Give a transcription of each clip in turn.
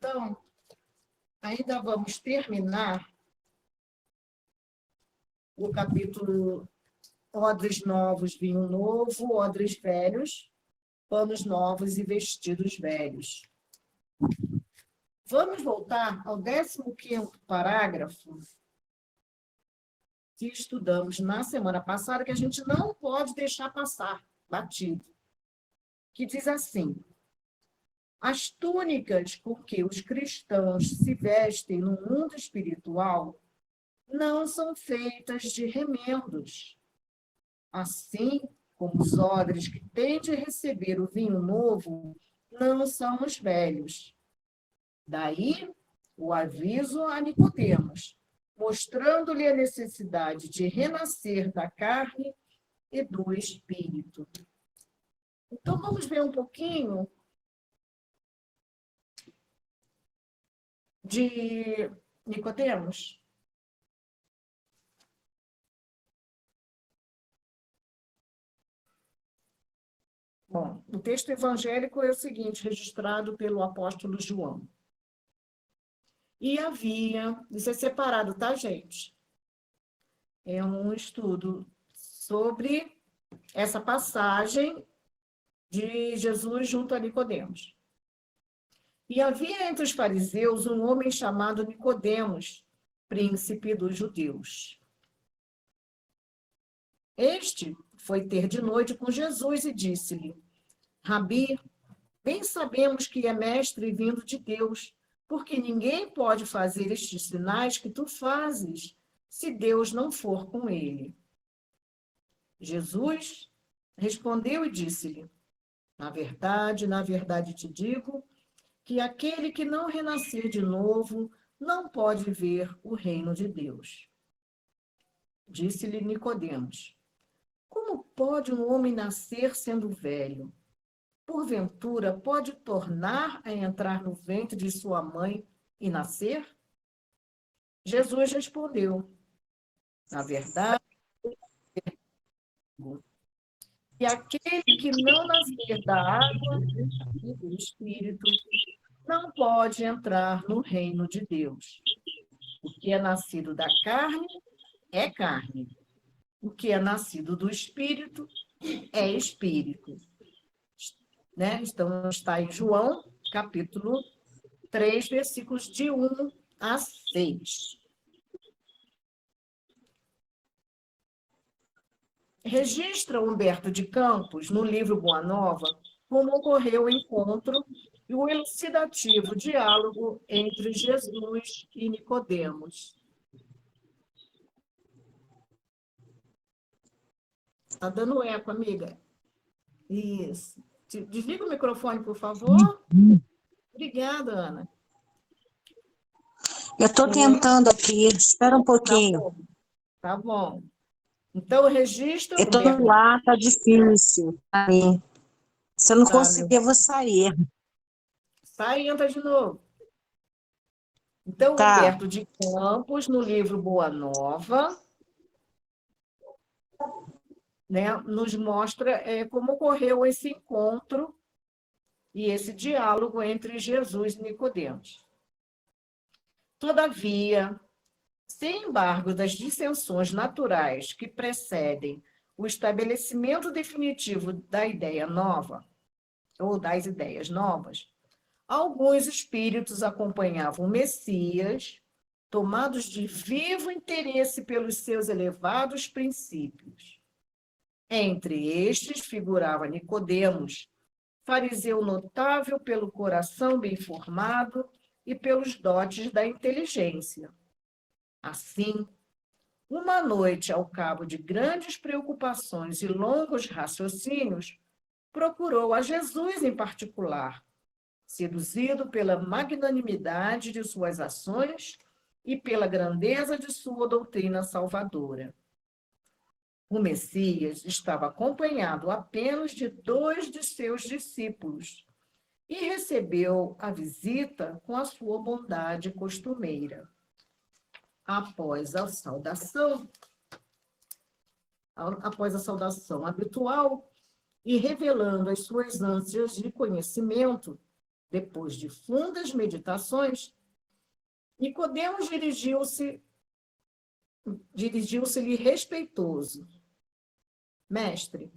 Então, ainda vamos terminar o capítulo Odres novos, vinho novo, odres velhos, panos novos e vestidos velhos. Vamos voltar ao 15º parágrafo que estudamos na semana passada, que a gente não pode deixar passar batido, que diz assim: as túnicas com que os cristãos se vestem no mundo espiritual não são feitas de remendos, assim como os odres que têm de receber o vinho novo não são os velhos. Daí o aviso a Nicodemos, mostrando-lhe a necessidade de renascer da carne e do espírito. Então, vamos ver um pouquinho de Nicodemos. Bom, o texto evangélico é o seguinte, registrado pelo apóstolo João. E havia, isso é separado, tá, gente? É um estudo sobre essa passagem de Jesus junto a Nicodemos. E havia entre os fariseus um homem chamado Nicodemos, príncipe dos judeus. Este foi ter de noite com Jesus e disse-lhe: Rabi, bem sabemos que é mestre vindo de Deus, porque ninguém pode fazer estes sinais que tu fazes, se Deus não for com ele. Jesus respondeu e disse-lhe: na verdade te digo, que aquele que não renascer de novo não pode ver o reino de Deus. Disse-lhe Nicodemos: como pode um homem nascer sendo velho? Porventura, pode tornar a entrar no ventre de sua mãe e nascer? Jesus respondeu: na verdade, que aquele que não nascer da água e do Espírito não pode entrar no reino de Deus. O que é nascido da carne é carne. O que é nascido do Espírito é Espírito. Né? Então, está em João, capítulo 3, versículos de 1 a 6. Registra Humberto de Campos, no livro Boa Nova, como ocorreu o encontro e o elucidativo diálogo entre Jesus e Nicodemos. Está dando eco, amiga? Isso. Desliga o microfone, por favor. Obrigada, Ana. Eu estou tentando aqui, espera um pouquinho. Tá bom. Então, registra... Eu estou lá, está difícil para mim. Se eu não conseguir, eu vou sair. Sai e entra de novo. Então, Tá. Humberto de Campos, no livro Boa Nova, né, nos mostra como ocorreu esse encontro e esse diálogo entre Jesus e Nicodemos. Todavia, sem embargo das dissensões naturais que precedem o estabelecimento definitivo da ideia nova, ou das ideias novas, alguns espíritos acompanhavam o Messias, tomados de vivo interesse pelos seus elevados princípios. Entre estes figurava Nicodemos, fariseu notável pelo coração bem formado e pelos dotes da inteligência. Assim, uma noite, ao cabo de grandes preocupações e longos raciocínios, procurou a Jesus em particular, seduzido pela magnanimidade de suas ações e pela grandeza de sua doutrina salvadora. O Messias estava acompanhado apenas de 2 de seus discípulos e recebeu a visita com a sua bondade costumeira. Após a saudação habitual e revelando as suas ânsias de conhecimento, Depois de fundas meditações, Nicodemos dirigiu-se-lhe respeitoso. Mestre,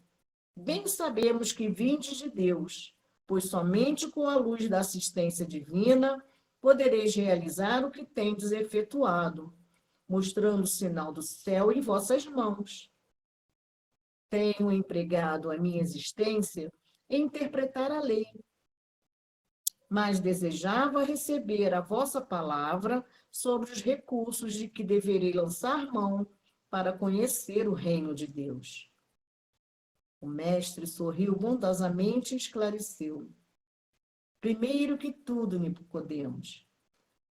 bem sabemos que vindes de Deus, pois somente com a luz da assistência divina podereis realizar o que tendes efetuado, mostrando o sinal do céu em vossas mãos. Tenho empregado a minha existência em interpretar a lei, mas desejava receber a vossa palavra sobre os recursos de que deverei lançar mão para conhecer o reino de Deus. O mestre sorriu bondosamente e esclareceu. Primeiro que tudo, Nicodemos,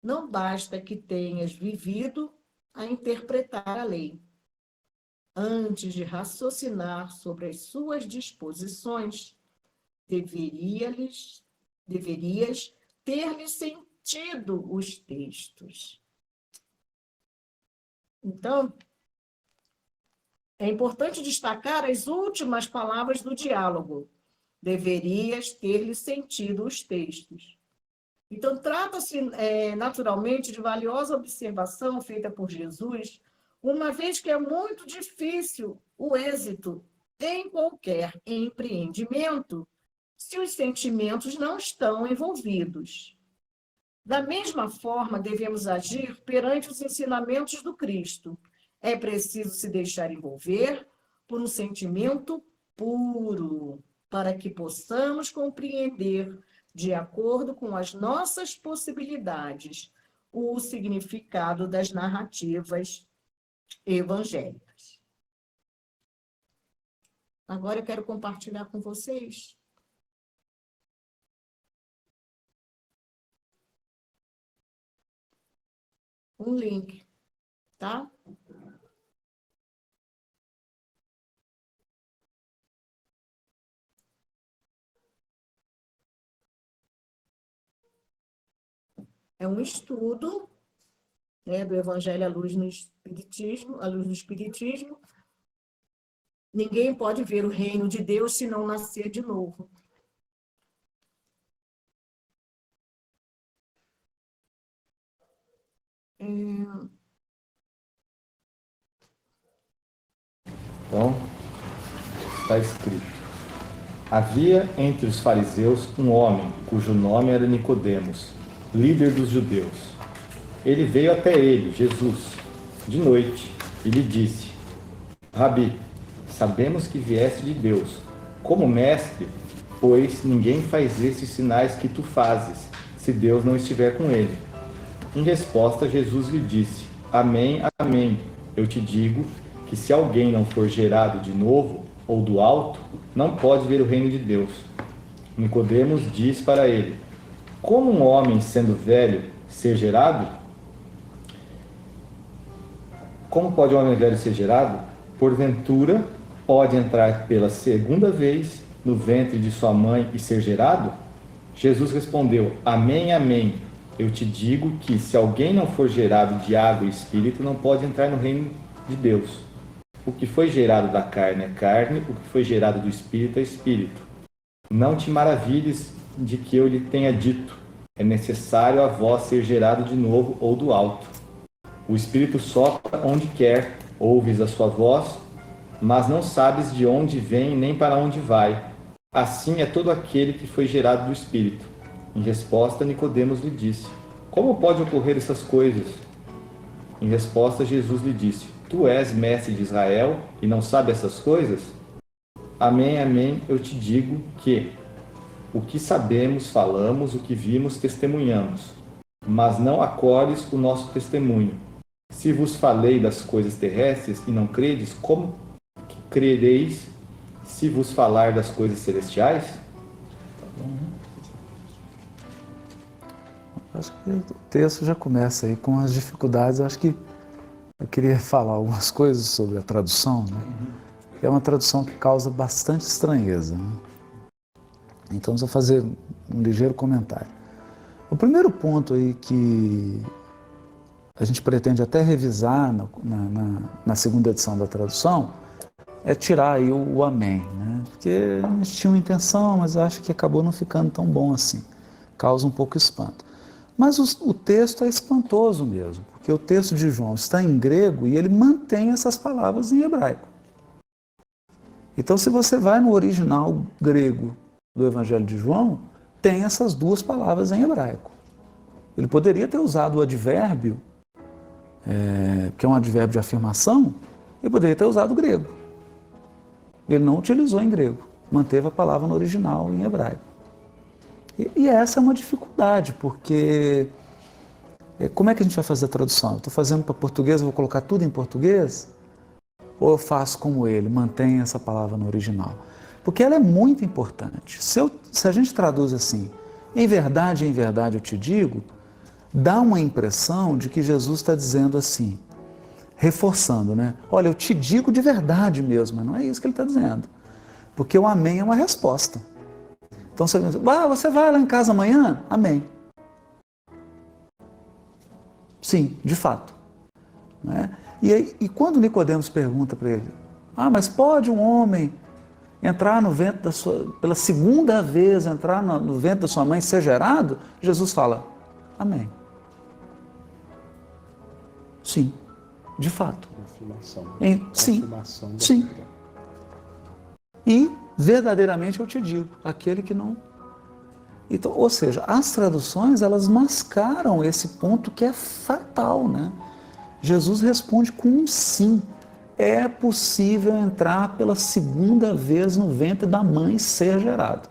não basta que tenhas vivido a interpretar a lei. Antes de raciocinar sobre as suas disposições, deverias ter-lhe sentido os textos. Então, é importante destacar as últimas palavras do diálogo. Deverias ter-lhe sentido os textos. Então, trata-se naturalmente de valiosa observação feita por Jesus, uma vez que é muito difícil o êxito em qualquer empreendimento se os sentimentos não estão envolvidos. Da mesma forma, devemos agir perante os ensinamentos do Cristo. É preciso se deixar envolver por um sentimento puro, para que possamos compreender, de acordo com as nossas possibilidades, o significado das narrativas evangélicas. Agora eu quero compartilhar com vocês um link, tá? É um estudo, né, do Evangelho à luz no Espiritismo, à luz do Espiritismo. Ninguém pode ver o reino de Deus se não nascer de novo. Então, está escrito: havia entre os fariseus um homem cujo nome era Nicodemos, líder dos judeus. Ele veio até ele, Jesus, de noite, e lhe disse: Rabi, sabemos que vieste de Deus, como mestre, pois ninguém faz esses sinais que tu fazes, se Deus não estiver com ele. Em resposta, Jesus lhe disse: Amém, amém, eu te digo que se alguém não for gerado de novo ou do alto, não pode ver o reino de Deus. Nicodemos diz para ele: Como um homem sendo velho ser gerado? Como pode um homem velho ser gerado? Porventura, pode entrar pela segunda vez no ventre de sua mãe e ser gerado? Jesus respondeu: Amém, amém. Eu te digo que se alguém não for gerado de água e espírito, não pode entrar no reino de Deus. O que foi gerado da carne é carne, o que foi gerado do espírito é espírito. Não te maravilhes de que eu lhe tenha dito: é necessário a vós ser gerado de novo ou do alto. O Espírito sopra onde quer, ouves a sua voz, mas não sabes de onde vem nem para onde vai. Assim é todo aquele que foi gerado do Espírito. Em resposta, Nicodemos lhe disse: Como pode ocorrer essas coisas? Em resposta, Jesus lhe disse: Tu és mestre de Israel e não sabes essas coisas? Amém, amém, eu te digo que o que sabemos, falamos, o que vimos, testemunhamos. Mas não acolhes o nosso testemunho. Se vos falei das coisas terrestres e não credes, como crereis se vos falar das coisas celestiais? Acho que o texto já começa aí com as dificuldades. Acho que eu queria falar algumas coisas sobre a tradução, né? É uma tradução que causa bastante estranheza, né? Então, vou fazer um ligeiro comentário. O primeiro ponto aí que a gente pretende até revisar na segunda edição da tradução é tirar aí o amém, né? Porque a gente tinha uma intenção, mas acho que acabou não ficando tão bom assim. causa um pouco espanto. Mas o texto é espantoso mesmo, porque o texto de João está em grego e ele mantém essas palavras em hebraico. Então, se você vai no original grego do Evangelho de João, tem essas duas palavras em hebraico. Ele poderia ter usado o advérbio, que é um advérbio de afirmação, ele poderia ter usado o grego. Ele não utilizou em grego, manteve a palavra no original em hebraico. E essa é uma dificuldade, porque como é que a gente vai fazer a tradução? Eu estou fazendo para português, eu vou colocar tudo em português? Ou eu faço como ele, mantenho essa palavra no original? Porque ela é muito importante. Se a gente traduz assim, em verdade eu te digo, dá uma impressão de que Jesus está dizendo assim, reforçando, né? Olha, eu te digo de verdade mesmo, mas não é isso que ele está dizendo. Porque o amém é uma resposta. Então você vai lá em casa amanhã? Amém. Sim, de fato. Né? E quando Nicodemos pergunta para ele, mas pode um homem entrar no ventre pela segunda vez, entrar no ventre da sua mãe e ser gerado? Jesus fala, amém. Sim, de fato. Afirmação. Sim, Afirmação da sim. vida. E verdadeiramente eu te digo, aquele que não... Então, ou seja, as traduções, elas mascaram esse ponto que é fatal, né? Jesus responde com um sim. É possível entrar pela segunda vez no ventre da mãe e ser gerado.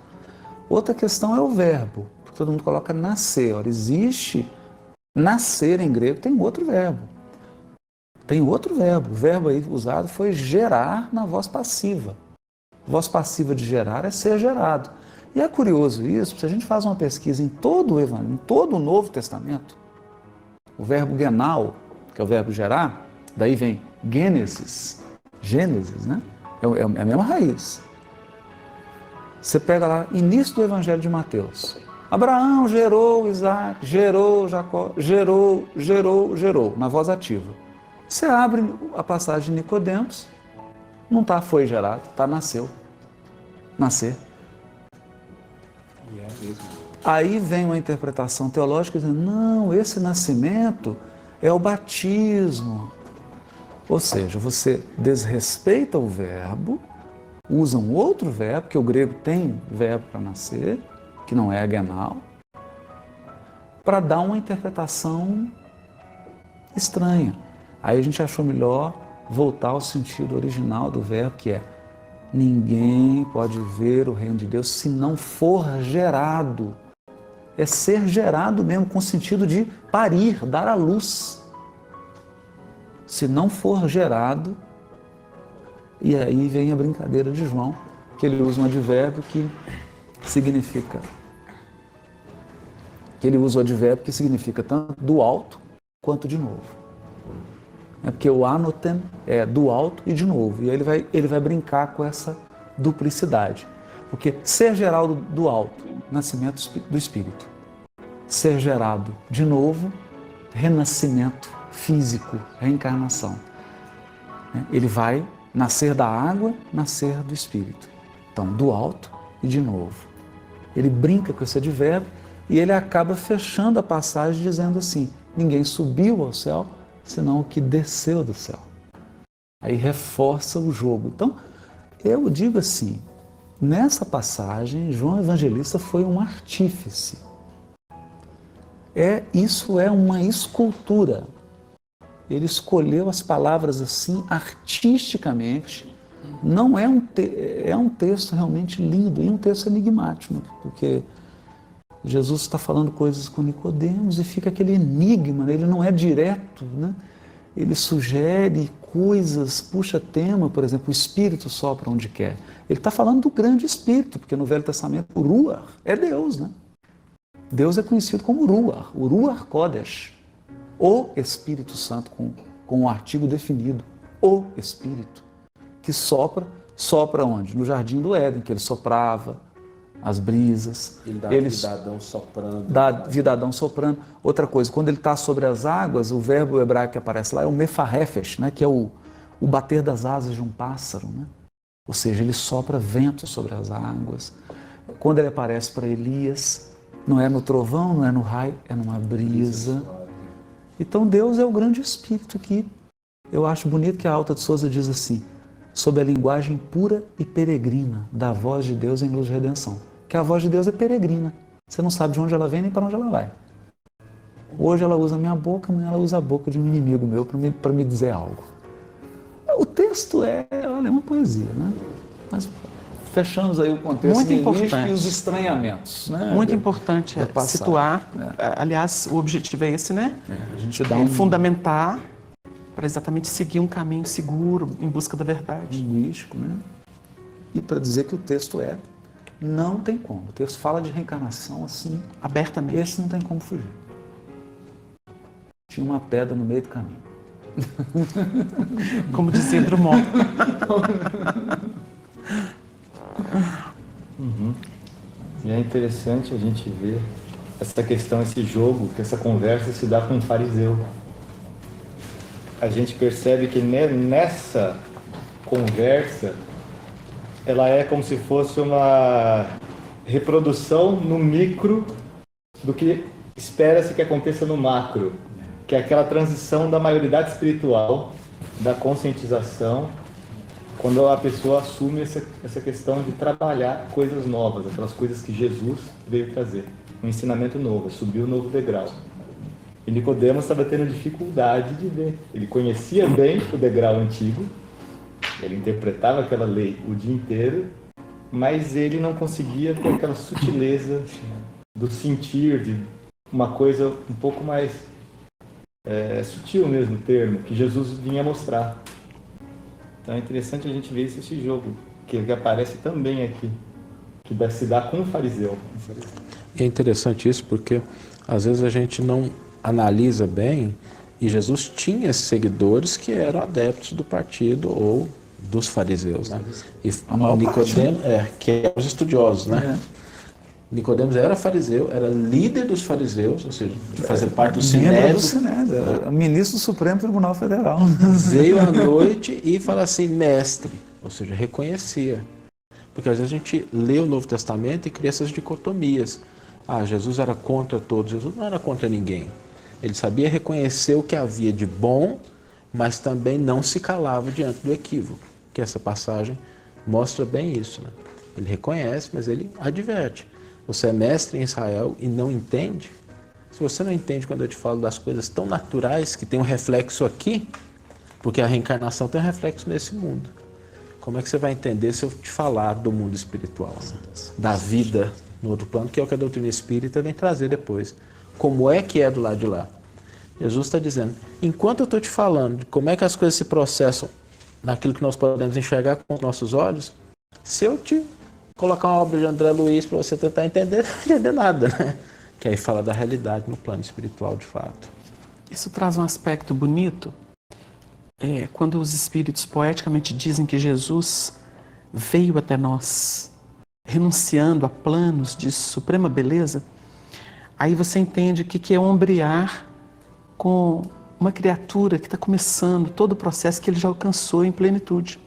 Outra questão é o verbo, porque todo mundo coloca nascer. Ora, existe nascer em grego, tem outro verbo. Tem outro verbo. O verbo aí usado foi gerar na voz passiva. Voz passiva de gerar é ser gerado. E é curioso isso, se a gente faz uma pesquisa em todo o Evangelho, em todo o Novo Testamento, o verbo genal, que é o verbo gerar, daí vem Gênesis, né? É a mesma raiz. Você pega lá, início do Evangelho de Mateus. Abraão gerou Isaac, gerou Jacó, gerou, na voz ativa. Você abre a passagem de Nicodemos, não está foi gerado, está nasceu. Nascer. E é mesmo. Aí vem uma interpretação teológica dizendo, não, esse nascimento é o batismo. Ou seja, você desrespeita o verbo, usa um outro verbo, que o grego tem verbo para nascer, que não é agenal, para dar uma interpretação estranha. Aí a gente achou melhor voltar ao sentido original do verbo, que é ninguém pode ver o reino de Deus se não for gerado. É ser gerado mesmo, com o sentido de parir, dar à luz. Se não for gerado, e aí vem a brincadeira de João, que ele usa um advérbio que significa, tanto do alto quanto de novo. É porque o anoten é do alto e de novo. E aí ele vai brincar com essa duplicidade. Porque ser gerado do alto, nascimento do Espírito. Ser gerado de novo, renascimento físico, reencarnação. Ele vai nascer da água, nascer do Espírito. Então, do alto e de novo. Ele brinca com esse advérbio e ele acaba fechando a passagem dizendo assim, ninguém subiu ao céu, senão o que desceu do céu. Aí reforça o jogo. Então, eu digo assim, nessa passagem, João Evangelista foi um artífice. Isso é uma escultura. Ele escolheu as palavras assim, artisticamente. Não é um texto realmente lindo, e um texto enigmático, porque Jesus está falando coisas com Nicodemos e fica aquele enigma, né? Ele não é direto, né? Ele sugere coisas, puxa tema, por exemplo, o Espírito sopra onde quer. Ele está falando do grande Espírito, porque no Velho Testamento o Ruach é Deus, né? Deus é conhecido como Ruach, o Ruach Kodesh, o Espírito Santo com um artigo definido, o Espírito, que sopra onde? No Jardim do Éden, que ele soprava, as brisas. Ele dá vida a Adão soprando. Dá vida a Adão soprando. Outra coisa, quando ele está sobre as águas, o verbo hebraico que aparece lá é o mefarefesh, né, que é o bater das asas de um pássaro. Né? Ou seja, ele sopra vento sobre as águas. Quando ele aparece para Elias, Não é no trovão, não é no raio, é numa brisa. Então Deus é o grande Espírito que eu acho bonito que a Alta de Souza diz assim, sob a linguagem pura e peregrina da voz de Deus em luz de redenção. Que a voz de Deus é peregrina. Você não sabe de onde ela vem nem para onde ela vai. Hoje ela usa a minha boca, amanhã ela usa a boca de um inimigo meu para me dizer algo. O texto é uma poesia, né? Mas fechamos aí o contexto Muito importante. e os estranhamentos. Né? Muito importante da passagem. situar. Aliás, o objetivo é esse, né? A gente dá fundamentar para exatamente seguir um caminho seguro em busca da verdade. Linguístico, né? E para dizer que o texto não tem como. O texto fala de reencarnação assim, Abertamente. esse não tem como fugir. Tinha uma pedra no meio do caminho. Como dizia Drummond. E é interessante a gente ver essa questão, esse jogo, que essa conversa se dá com um fariseu. A gente percebe que nessa conversa, ela é como se fosse uma reprodução no micro do que espera-se que aconteça no macro, que é aquela transição da maioridade espiritual, da conscientização, quando a pessoa assume essa questão de trabalhar coisas novas, aquelas coisas que Jesus veio trazer, um ensinamento novo, subiu um novo degrau. E Nicodemos estava tendo dificuldade de ver. Ele conhecia bem o degrau antigo, ele interpretava aquela lei o dia inteiro, mas ele não conseguia ter aquela sutileza do sentir, de uma coisa um pouco mais sutil mesmo, o termo, que Jesus vinha mostrar. Então é interessante a gente ver esse jogo, que aparece também aqui, que se dá com o fariseu. É interessante isso porque às vezes a gente não analisa bem, e Jesus tinha seguidores que eram adeptos do partido ou dos fariseus, né? E Nicodemos, que eram os estudiosos, né? Nicodemos era fariseu, era líder dos fariseus, ou seja, de fazer parte do Sinédrio. Ministro do Supremo Tribunal Federal. Veio à noite e fala assim, mestre, ou seja, reconhecia. Porque às vezes a gente lê o Novo Testamento e cria essas dicotomias. Jesus era contra todos. Jesus não era contra ninguém. Ele sabia reconhecer o que havia de bom, mas também não se calava diante do equívoco. Que essa passagem mostra bem isso, né? Ele reconhece, mas ele adverte. Você é mestre em Israel e não entende? Se você não entende quando eu te falo das coisas tão naturais que tem um reflexo aqui, porque a reencarnação tem um reflexo nesse mundo. Como é que você vai entender se eu te falar do mundo espiritual, né? Da vida no outro plano, que é o que a doutrina espírita vem trazer depois. Como é que é do lado de lá? Jesus está dizendo, enquanto eu estou te falando de como é que as coisas se processam naquilo que nós podemos enxergar com os nossos olhos, se eu te colocar uma obra de André Luiz para você tentar entender, não vai entender nada, né? Que aí fala da realidade no plano espiritual de fato. Isso traz um aspecto bonito. Quando os espíritos poeticamente dizem que Jesus veio até nós, renunciando a planos de suprema beleza, aí você entende o que é ombrear com uma criatura que está começando todo o processo que ele já alcançou em plenitude.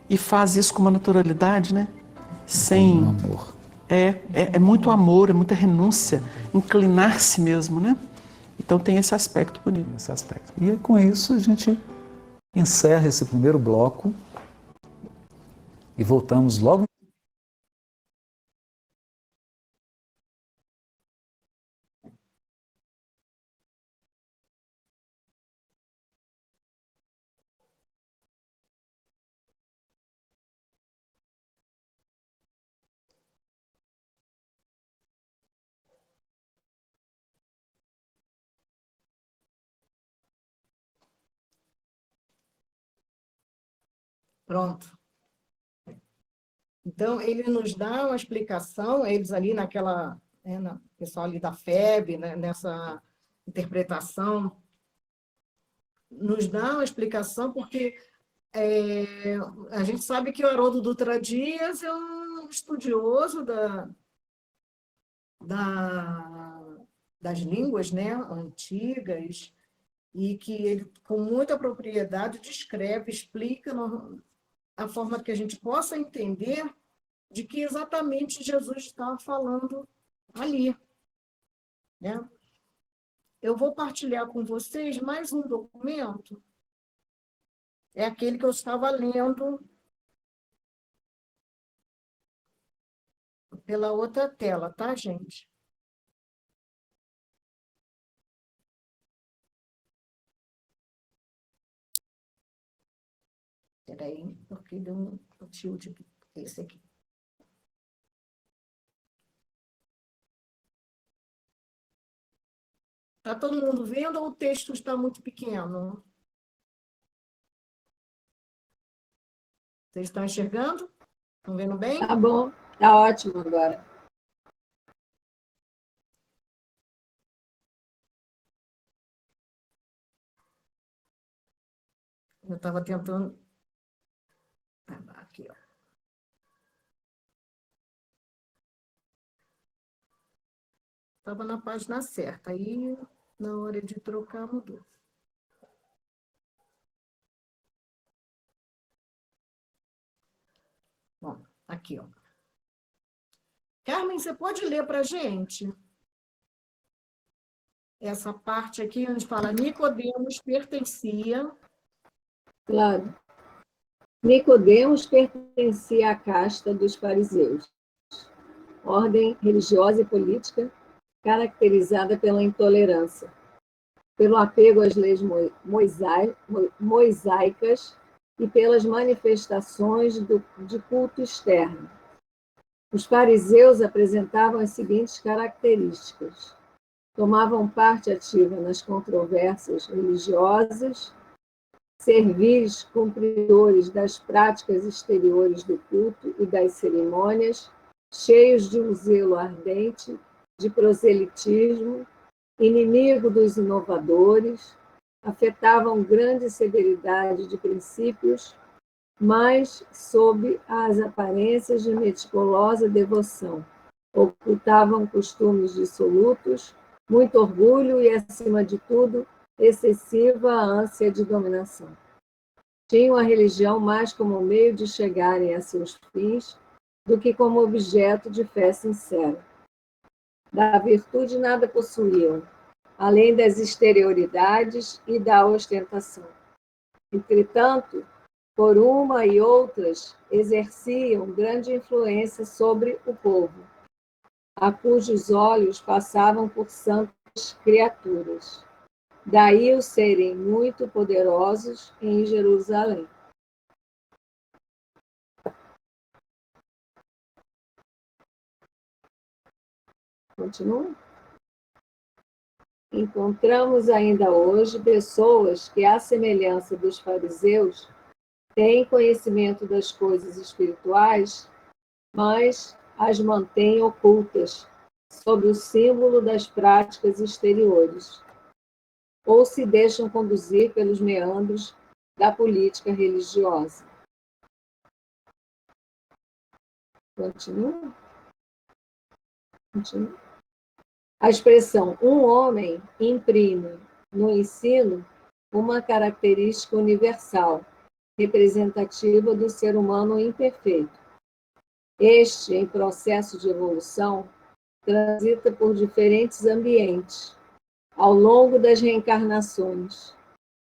E faz isso com uma naturalidade, né? Sem amor. É muito amor, é muita renúncia, inclinar-se mesmo, né? Então tem esse aspecto bonito. Esse aspecto. E com isso a gente encerra esse primeiro bloco e voltamos logo. Pronto. Então, ele nos dá uma explicação, eles ali naquela, pessoal ali da FEB, né, nessa interpretação, nos dá uma explicação porque a gente sabe que o Haroldo Dutra Dias é um estudioso das línguas, né, antigas, e que ele, com muita propriedade, descreve, explica a forma que a gente possa entender de que exatamente Jesus estava falando ali. né? Eu vou partilhar com vocês mais um documento. É aquele que eu estava lendo pela outra tela, tá, gente? Espera aí, porque deu um tilt aqui. Esse aqui. Está todo mundo vendo ou o texto está muito pequeno? Vocês estão enxergando? Estão vendo bem? Tá bom, tá ótimo agora. Eu estava tentando... Aqui, ó. Estava na página certa, aí na hora de trocar mudou. Bom, aqui, ó. Carmen, você pode ler para a gente? Essa parte aqui, onde fala Nicodemos pertencia... Claro. Nicodemos pertencia à casta dos fariseus, ordem religiosa e política caracterizada pela intolerância, pelo apego às leis mosaicas e pelas manifestações de culto externo. Os fariseus apresentavam as seguintes características: tomavam parte ativa nas controvérsias religiosas, servis cumpridores das práticas exteriores do culto e das cerimônias, cheios de um zelo ardente, de proselitismo, inimigo dos inovadores, afetavam grande severidade de princípios, mas sob as aparências de meticulosa devoção. Ocultavam costumes dissolutos, muito orgulho e, acima de tudo, excessiva ânsia de dominação. Tinham a religião mais como meio de chegarem a seus fins do que como objeto de fé sincera. Da virtude nada possuíam, além das exterioridades e da ostentação. Entretanto, por uma e outras, exerciam grande influência sobre o povo, a cujos olhos passavam por santas criaturas. Daí os serem muito poderosos em Jerusalém. Continua? Encontramos ainda hoje pessoas que, à semelhança dos fariseus, têm conhecimento das coisas espirituais, mas as mantêm ocultas sob o símbolo das práticas exteriores, ou se deixam conduzir pelos meandros da política religiosa. Continua? Continua. A expressão um homem imprime no ensino uma característica universal, representativa do ser humano imperfeito. Este, em processo de evolução, transita por diferentes ambientes, ao longo das reencarnações.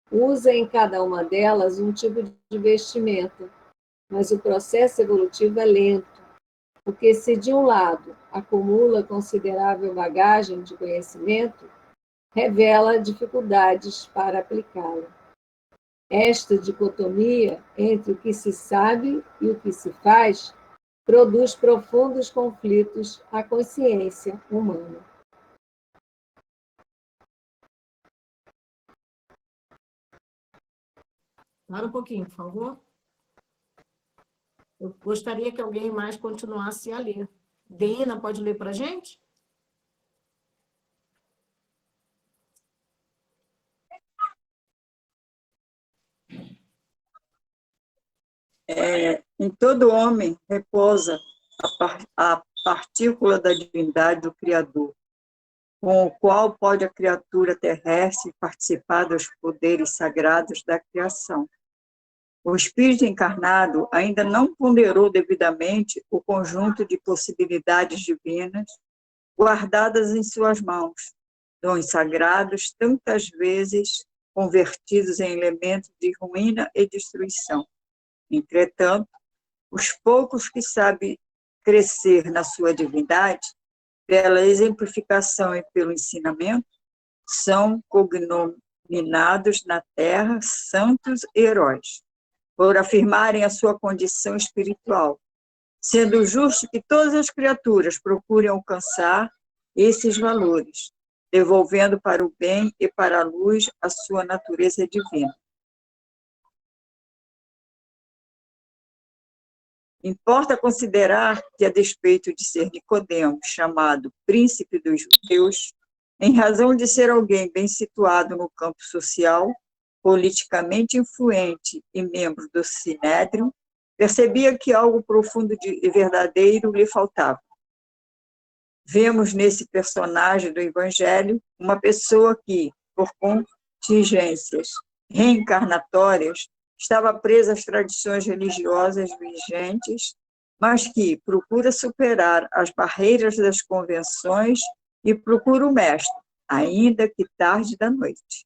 Usa em cada uma delas um tipo de vestimenta, mas o processo evolutivo é lento, porque se de um lado acumula considerável bagagem de conhecimento, revela dificuldades para aplicá-la. Esta dicotomia entre o que se sabe e o que se faz produz profundos conflitos à consciência humana. Para um pouquinho, por favor. Eu gostaria que alguém mais continuasse a ler. Deina, pode ler para a gente? Em todo homem repousa a partícula da divindade do Criador, com o qual pode a criatura terrestre participar dos poderes sagrados da criação. O espírito encarnado ainda não ponderou devidamente o conjunto de possibilidades divinas guardadas em suas mãos dons sagrados, tantas vezes convertidos em elementos de ruína e destruição. Entretanto, os poucos que sabem crescer na sua divindade, pela exemplificação e pelo ensinamento, são cognominados na terra santos e heróis, por afirmarem a sua condição espiritual, sendo justo que todas as criaturas procurem alcançar esses valores, devolvendo para o bem e para a luz a sua natureza divina. Importa considerar que, a despeito de ser Nicodemo, chamado príncipe dos judeus, em razão de ser alguém bem situado no campo social, politicamente influente e membro do Sinédrio, percebia que algo profundo e verdadeiro lhe faltava. Vemos nesse personagem do Evangelho uma pessoa que, por contingências reencarnatórias, estava presa às tradições religiosas vigentes, mas que procura superar as barreiras das convenções e procura o Mestre, ainda que tarde da noite.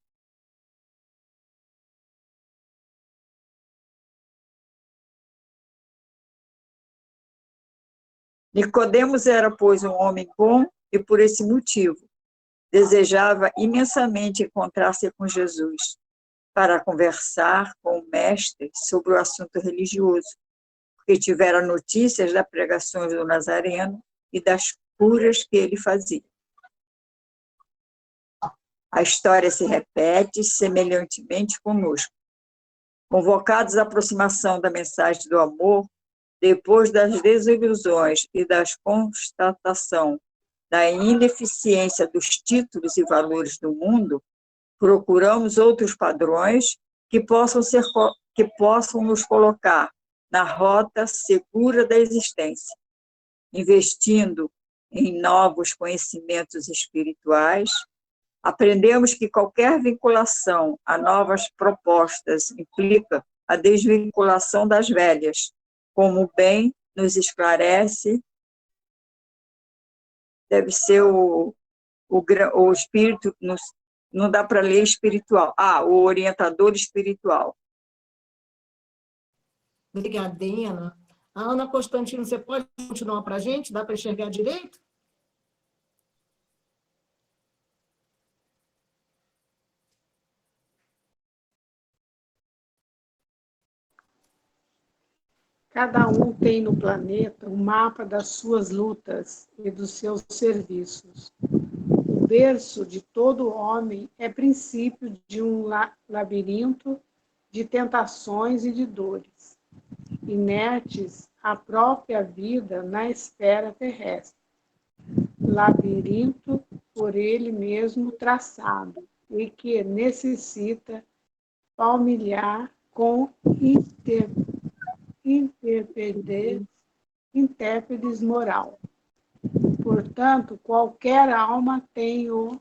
Nicodemos era, pois, um homem bom e, por esse motivo, desejava imensamente encontrar-se com Jesus, para conversar com o Mestre sobre o assunto religioso, porque tivera notícias das pregações do Nazareno e das curas que ele fazia. A história se repete semelhantemente conosco. Convocados à aproximação da mensagem do amor, depois das desilusões e da constatação da ineficiência dos títulos e valores do mundo, procuramos outros padrões que possam nos colocar na rota segura da existência, investindo em novos conhecimentos espirituais. Aprendemos que qualquer vinculação a novas propostas implica a desvinculação das velhas, como o bem nos esclarece, deve ser o espírito, não dá para ler espiritual. O orientador espiritual. Obrigada, Ana. A Ana Constantino, você pode continuar para a gente? Dá para enxergar direito? Cada um tem no planeta um mapa das suas lutas e dos seus serviços. O berço de todo homem é princípio de um labirinto de tentações e de dores, inertes à própria vida na esfera terrestre. Labirinto por ele mesmo traçado e que necessita palmilhar com intérpretes moral. Portanto, qualquer alma tem o...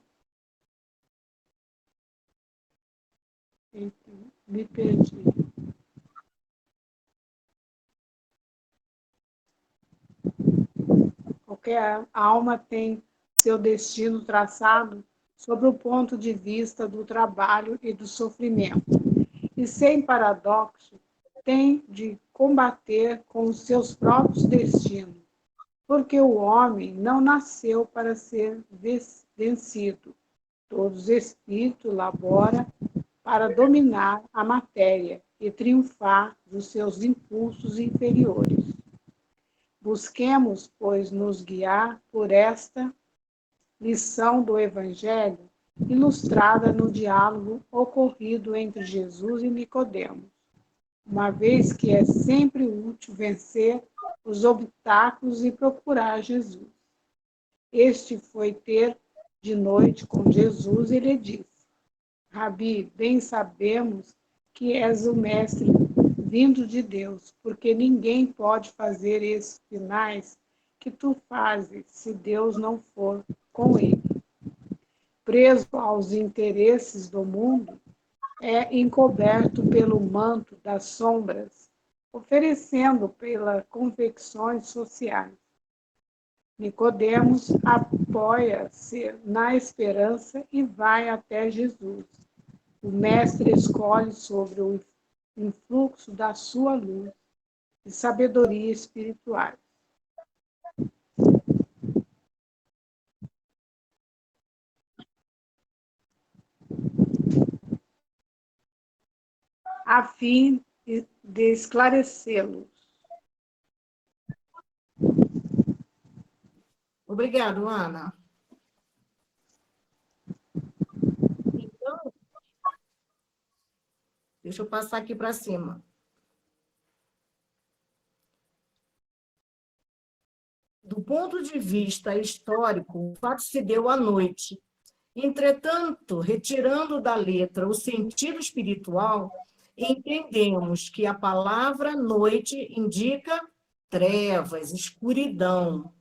Me perdi. Qualquer alma tem seu destino traçado sob o ponto de vista do trabalho e do sofrimento. E sem paradoxo, tem de combater com os seus próprios destinos, porque o homem não nasceu para ser vencido. Todos os espíritos laboram para dominar a matéria e triunfar dos seus impulsos inferiores. Busquemos, pois, nos guiar por esta lição do Evangelho, ilustrada no diálogo ocorrido entre Jesus e Nicodemos, uma vez que é sempre útil vencer os obstáculos e procurar Jesus. Este foi ter de noite com Jesus e lhe disse: Rabi, bem sabemos que és o mestre vindo de Deus, porque ninguém pode fazer esses sinais que tu fazes se Deus não for com ele. Preso aos interesses do mundo, é encoberto pelo manto das sombras, oferecendo pelas convicções sociais. Nicodemos apoia-se na esperança e vai até Jesus. O mestre escolhe sobre o influxo da sua luz e sabedoria espiritual. A fim de esclarecê-los. Obrigado, Ana. Então, deixa eu passar aqui para cima. Do ponto de vista histórico, o fato se deu à noite. Entretanto, retirando da letra o sentido espiritual, entendemos que a palavra noite indica trevas, escuridão,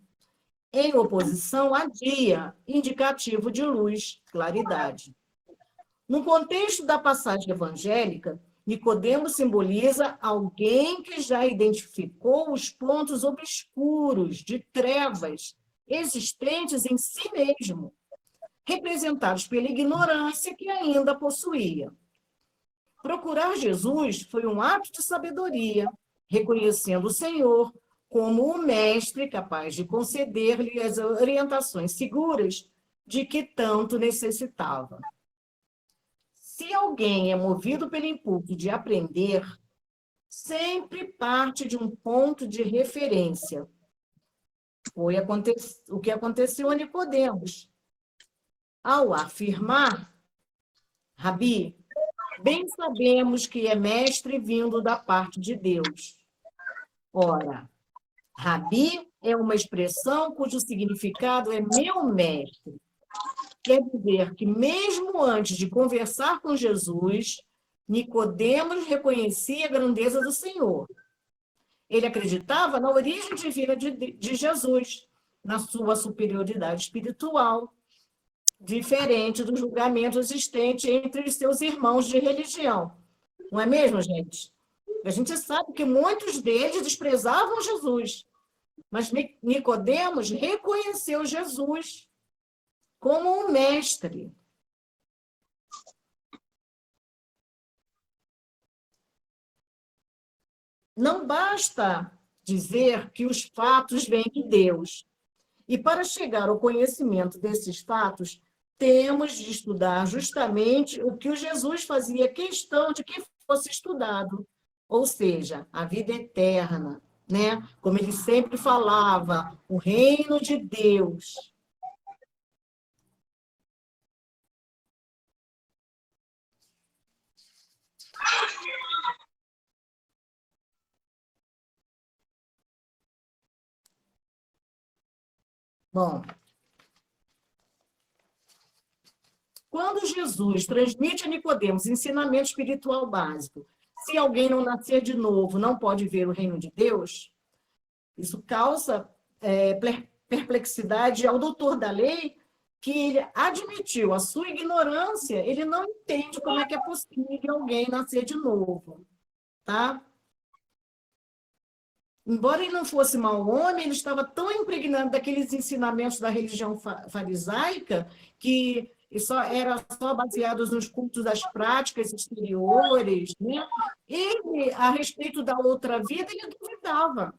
em oposição a dia, indicativo de luz, claridade. No contexto da passagem evangélica, Nicodemos simboliza alguém que já identificou os pontos obscuros de trevas existentes em si mesmo, representados pela ignorância que ainda possuía. Procurar Jesus foi um ato de sabedoria, reconhecendo o Senhor como o mestre capaz de conceder-lhe as orientações seguras de que tanto necessitava. Se alguém é movido pelo impulso de aprender, sempre parte de um ponto de referência. Foi o que aconteceu a Nicodemos. Ao afirmar, Rabi, bem sabemos que é mestre vindo da parte de Deus. Ora, Rabi é uma expressão cujo significado é meu mestre. Quer dizer que, mesmo antes de conversar com Jesus, Nicodemos reconhecia a grandeza do Senhor. Ele acreditava na origem divina de Jesus, na sua superioridade espiritual, diferente do julgamento existente entre os seus irmãos de religião. Não é mesmo, gente? A gente sabe que muitos deles desprezavam Jesus, mas Nicodemos reconheceu Jesus como um mestre. Não basta dizer que os fatos vêm de Deus. E para chegar ao conhecimento desses fatos, temos de estudar justamente o que o Jesus fazia questão de que fosse estudado, ou seja, a vida eterna, né? Como ele sempre falava, o reino de Deus. Bom, quando Jesus transmite a Nicodemos ensinamento espiritual básico, se alguém não nascer de novo, não pode ver o reino de Deus, isso causa perplexidade ao doutor da lei, que ele admitiu a sua ignorância, ele não entende como é que é possível alguém nascer de novo, tá? Embora ele não fosse mau homem, ele estava tão impregnado daqueles ensinamentos da religião farisaica que era só baseados nos cultos das práticas exteriores, né? Ele, a respeito da outra vida, ele duvidava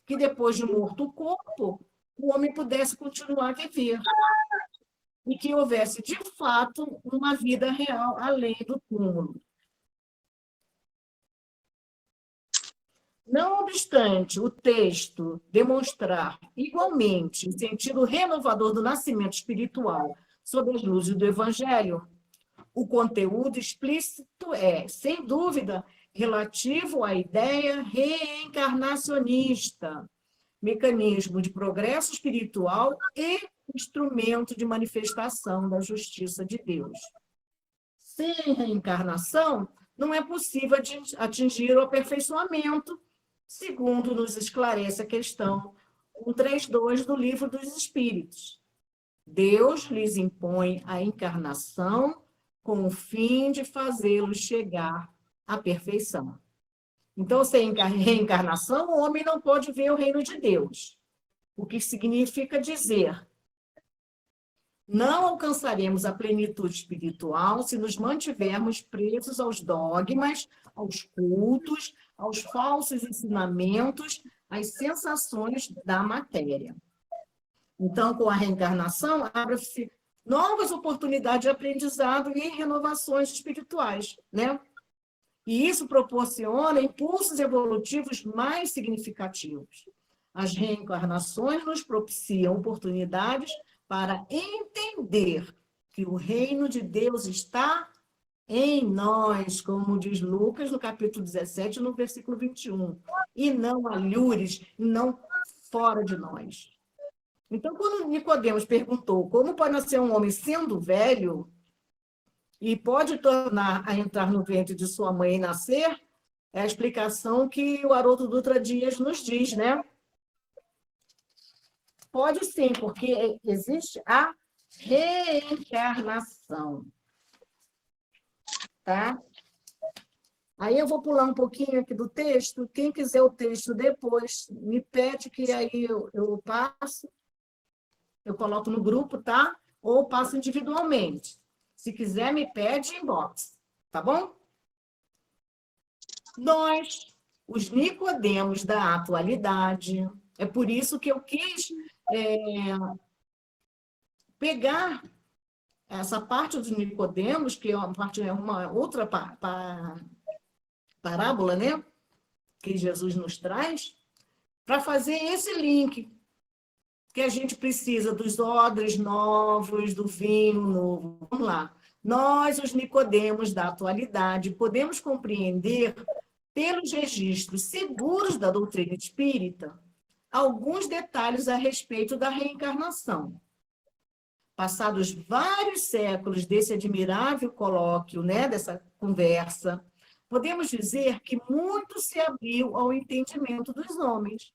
que depois de morto o corpo, o homem pudesse continuar a viver e que houvesse, de fato, uma vida real além do túmulo. Não obstante o texto demonstrar igualmente o sentido renovador do nascimento espiritual sob as luzes do Evangelho, o conteúdo explícito é, sem dúvida, relativo à ideia reencarnacionista, mecanismo de progresso espiritual e instrumento de manifestação da justiça de Deus. Sem reencarnação, não é possível atingir o aperfeiçoamento, segundo nos esclarece a questão 132 do Livro dos Espíritos. Deus lhes impõe a encarnação com o fim de fazê-los chegar à perfeição. Então, sem reencarnação, o homem não pode ver o reino de Deus. o que significa dizer: não alcançaremos a plenitude espiritual se nos mantivermos presos aos dogmas, aos cultos, aos falsos ensinamentos, às sensações da matéria. Então, com a reencarnação, abrem-se novas oportunidades de aprendizado e renovações espirituais, né? E isso proporciona impulsos evolutivos mais significativos. As reencarnações nos propiciam oportunidades para entender que o reino de Deus está em nós, como diz Lucas no capítulo 17, no versículo 21, e não alhures, e não fora de nós. Então, quando Nicodemos perguntou como pode nascer um homem sendo velho e pode tornar a entrar no ventre de sua mãe e nascer, é a explicação que o Haroldo Dutra Dias nos diz, né? Pode sim, porque existe a reencarnação. Tá? Aí eu vou pular um pouquinho aqui do texto. Quem quiser o texto depois, me pede que aí eu passo. Eu coloco no grupo, tá? Ou passo individualmente. Se quiser, me pede em inbox. Tá bom? Nós, os Nicodemos da atualidade, é por isso que eu quis pegar essa parte dos Nicodemos, que é uma outra parábola, né? Que Jesus nos traz, para fazer esse link, que a gente precisa dos odres novos, do vinho novo. Vamos lá. Nós, os Nicodemos da atualidade, podemos compreender, pelos registros seguros da doutrina espírita, alguns detalhes a respeito da reencarnação. Passados vários séculos desse admirável colóquio, né, dessa conversa, podemos dizer que muito se abriu ao entendimento dos homens.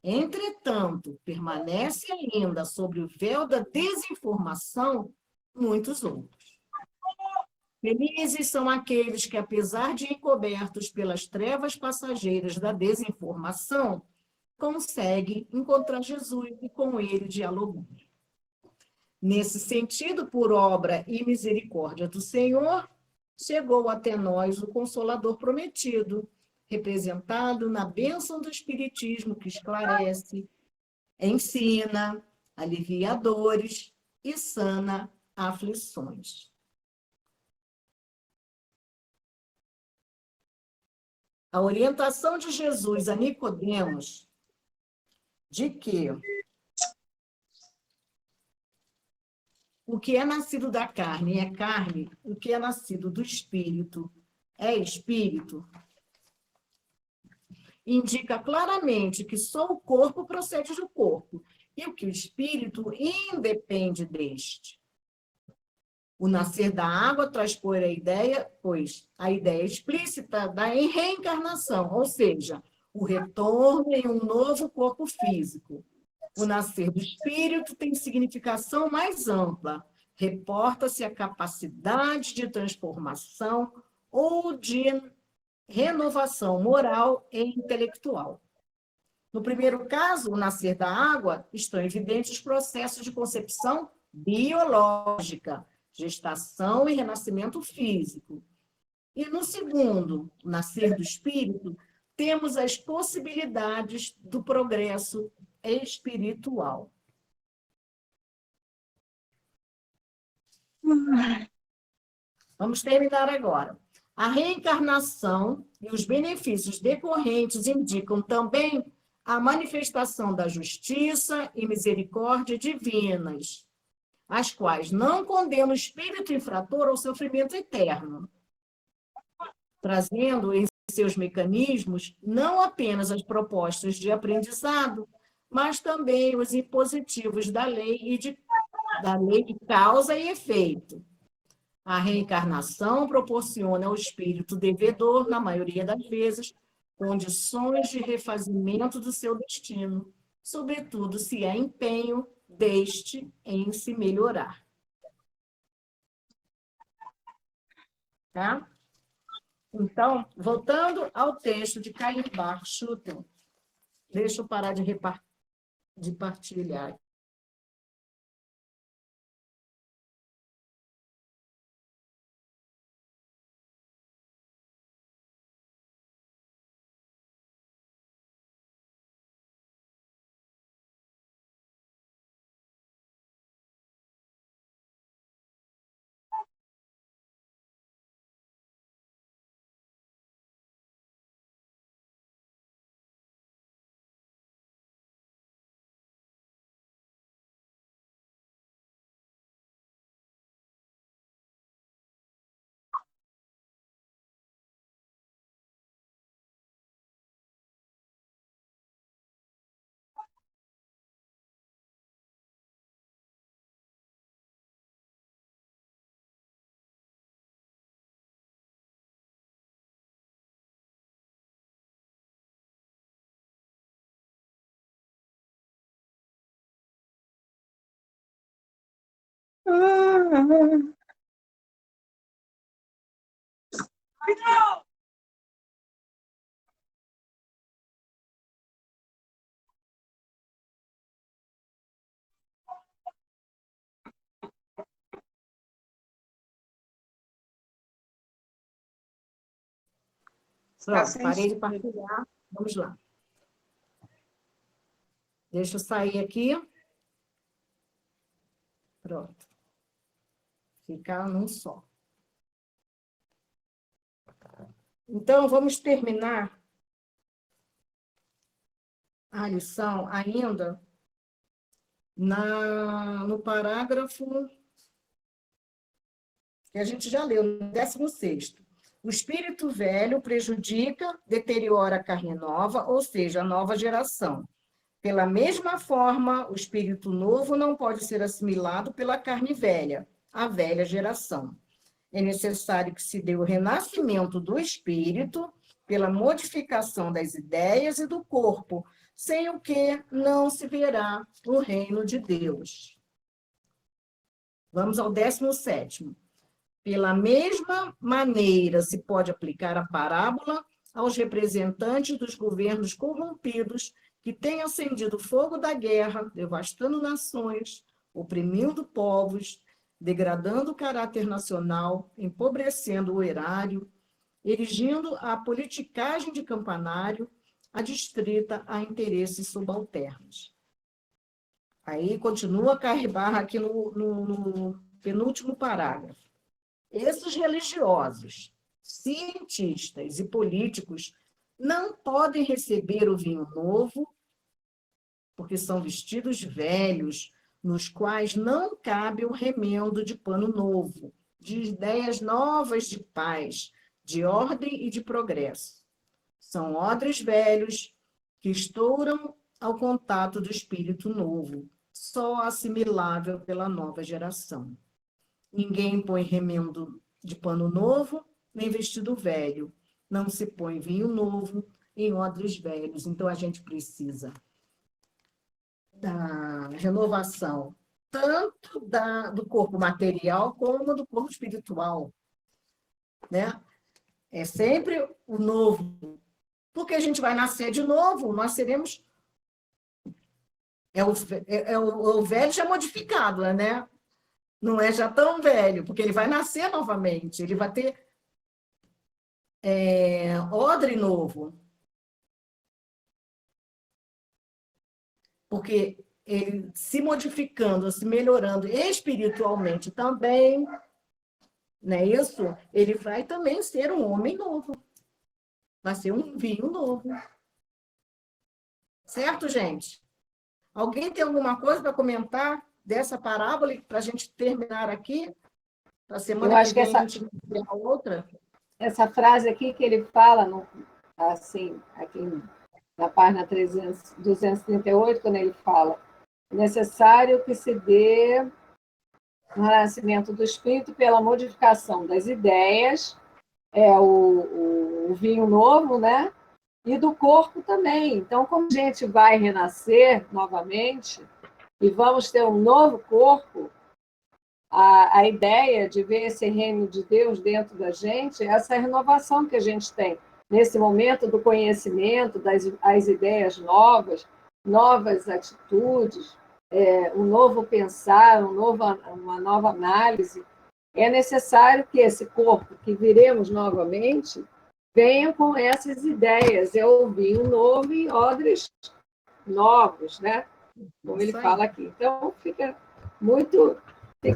Entretanto, permanece ainda sobre o véu da desinformação muitos outros. Felizes são aqueles que, apesar de encobertos pelas trevas passageiras da desinformação, conseguem encontrar Jesus e com ele dialogar. Nesse sentido, por obra e misericórdia do Senhor, chegou até nós o Consolador prometido, representado na bênção do Espiritismo que esclarece, ensina, alivia dores e sana aflições. A orientação de Jesus a Nicodemos de que o que é nascido da carne é carne, o que é nascido do espírito é espírito, indica claramente que só o corpo procede do corpo e o que o espírito independe deste. O nascer da água traz, pois, a ideia explícita da reencarnação, ou seja, o retorno em um novo corpo físico. O nascer do espírito tem significação mais ampla. Reporta-se a capacidade de transformação ou de renovação moral e intelectual. No primeiro caso, o nascer da água, estão evidentes os processos de concepção biológica, gestação e renascimento físico. E no segundo, o nascer do espírito, temos as possibilidades do progresso espiritual. Vamos terminar agora. A reencarnação e os benefícios decorrentes indicam também a manifestação da justiça e misericórdia divinas, as quais não condenam o espírito infrator ao sofrimento eterno, trazendo em seus mecanismos não apenas as propostas de aprendizado, mas também os impositivos da lei de causa e efeito. A reencarnação proporciona ao espírito devedor, na maioria das vezes, condições de refazimento do seu destino, sobretudo se há empenho deste em se melhorar. Tá? Então, voltando ao texto de Caim Bar Schutten, deixa eu parar de de partilhar. Pronto, parei de partilhar. Vamos lá. Deixa eu sair aqui. Pronto. Ficar num só. Então, vamos terminar a lição ainda no parágrafo que a gente já leu, no 16º. O espírito velho prejudica, deteriora a carne nova, ou seja, a nova geração. Pela mesma forma, o espírito novo não pode ser assimilado pela carne velha, a velha geração. É necessário que se dê o renascimento do espírito pela modificação das ideias e do corpo, sem o que não se verá o reino de Deus. Vamos ao 17º. Pela mesma maneira se pode aplicar a parábola aos representantes dos governos corrompidos que têm acendido o fogo da guerra, devastando nações, oprimindo povos, degradando o caráter nacional, empobrecendo o erário, erigindo a politicagem de campanário, adstrita a interesses subalternos. Aí continua Carrebarra aqui no penúltimo parágrafo. Esses religiosos, cientistas e políticos não podem receber o vinho novo, porque são vestidos velhos, nos quais não cabe o remendo de pano novo, de ideias novas de paz, de ordem e de progresso. São odres velhos que estouram ao contato do espírito novo, só assimilável pela nova geração. Ninguém põe remendo de pano novo, nem vestido velho. Não se põe vinho novo em odres velhos. Então, a gente precisa da renovação, tanto do corpo material como do corpo espiritual. Né? É sempre o novo. Porque a gente vai nascer de novo, nós seremos... o velho já modificado, né? Não é já tão velho, porque ele vai nascer novamente, ele vai ter odre novo. Porque ele se modificando, se melhorando espiritualmente também, não é isso? Ele vai também ser um homem novo. Vai ser um vinho novo. Certo, gente? Alguém tem alguma coisa para comentar dessa parábola para a gente terminar aqui? Para a semana que vem a gente ver a outra? Essa frase aqui que ele fala, assim, aqui na página 238, quando ele fala: é necessário que se dê o renascimento do espírito pela modificação das ideias, o vinho novo, né? E do corpo também. Então, como a gente vai renascer novamente e vamos ter um novo corpo, a ideia de ver esse reino de Deus dentro da gente, essa renovação que a gente tem nesse momento do conhecimento, das ideias novas, novas atitudes, um novo pensar, uma nova análise, é necessário que esse corpo que viremos novamente venha com essas ideias, o vinho novo e odres novos, né? Como ele fala aqui. Então, fica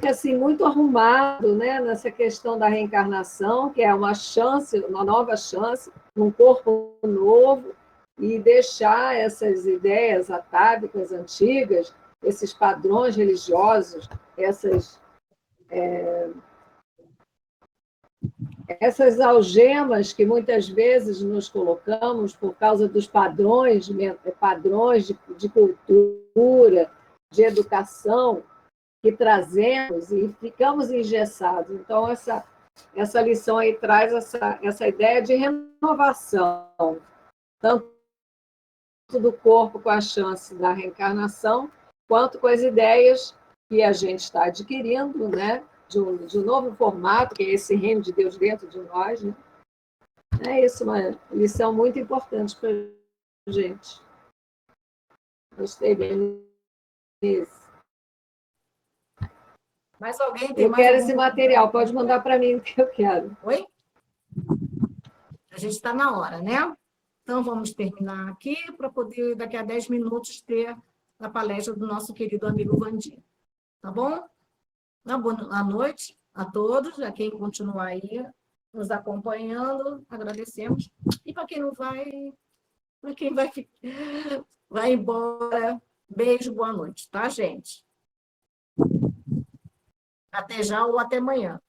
assim, muito arrumado, né, nessa questão da reencarnação, que é uma chance, uma nova chance, um corpo novo, e deixar essas ideias atávicas antigas, esses padrões religiosos, essas algemas que muitas vezes nos colocamos por causa dos padrões de cultura, de educação que trazemos e ficamos engessados. Então, essa lição aí traz essa ideia de renovação, tanto do corpo com a chance da reencarnação, quanto com as ideias que a gente está adquirindo, né? De um novo formato, que é esse reino de Deus dentro de nós. Né? É isso, uma lição muito importante para a gente. Gostei bem disso. Mas alguém tem Eu mais quero algum... esse material, pode mandar para mim, que eu quero. Oi? A gente está na hora, né? Então, vamos terminar aqui para poder, daqui a 10 minutos, ter a palestra do nosso querido amigo Vandir. Tá bom? Uma boa noite a todos, a quem continuar aí nos acompanhando, agradecemos. E para quem não vai, para quem vai embora, beijo, boa noite, tá, gente? Até já ou até amanhã.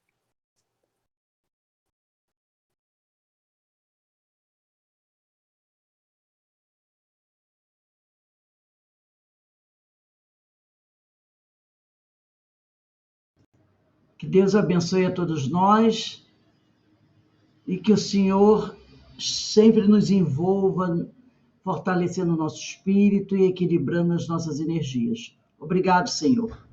Que Deus abençoe a todos nós e que o Senhor sempre nos envolva, fortalecendo o nosso espírito e equilibrando as nossas energias. Obrigado, Senhor.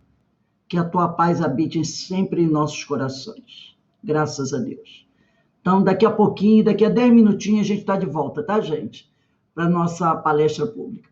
Que a tua paz habite sempre em nossos corações. Graças a Deus. Então, daqui a pouquinho, daqui a 10 minutinhos, a gente está de volta, tá, gente? Para a nossa palestra pública.